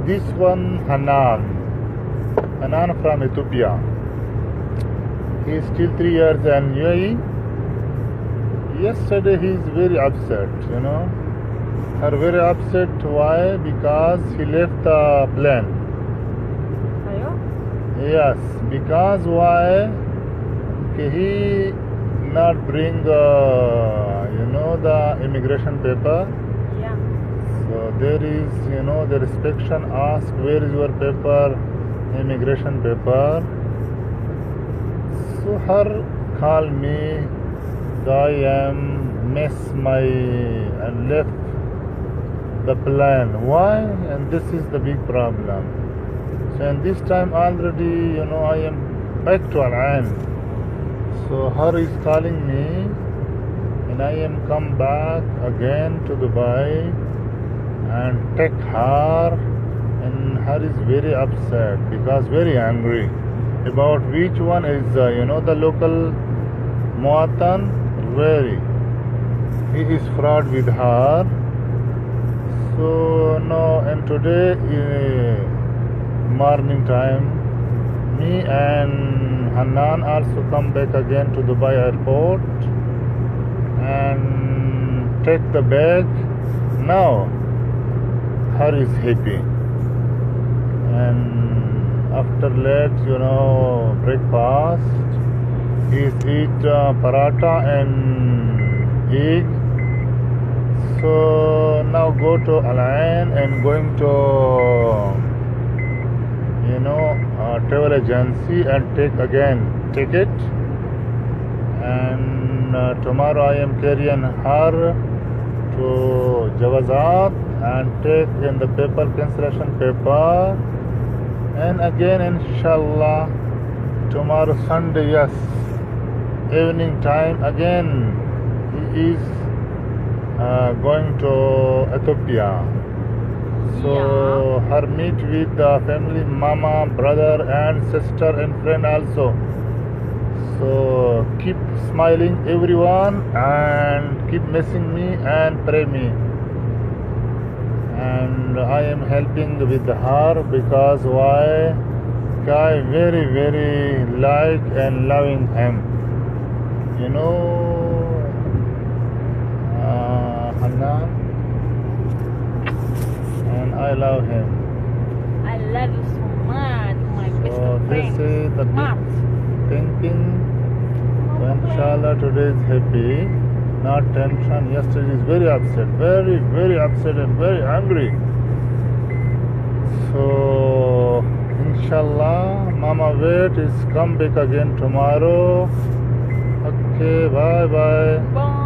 This one Hanan from Ethiopia. He is still 3 years in UAE. Yesterday he is very upset, Her very upset. Why? Because he left the plane. Ayo? Yes, because why? He not bring the immigration paper. Yeah. So there is, the inspection ask where is your paper, immigration paper. So her call me, I am and left the plane. Why? And this is the big problem. So and this time already, I am back to Al-Ain. So her is calling me, and I am come back again to Dubai and take her, and her is very upset because very angry about which one is the local Muatan. Very, he is fraud with her. So no, and today morning time, me and Hanan also come back again to Dubai airport and take the bag. Now her is happy, and after late, breakfast, he eat paratha and egg. So now go to Al-Ain and going to travel agency and take again ticket, and tomorrow I am carrying her to Jawazat and take in the paper, cancellation paper, and again inshallah tomorrow Sunday, yes, evening time again he is going to Ethiopia. So her meet with the family, mama, brother and sister and friend also. So keep smiling everyone and keep missing me and pray me. And I am helping with her because why? I very, very like and loving him. Hanan, and I love him. I love you so much, my best So friend. this is the Mom. big thinking. So inshallah today is happy, not tension. Yesterday is very upset, very, very upset and very angry. So inshallah, Mama wait is come back again tomorrow. Okay, bye bye. Bye.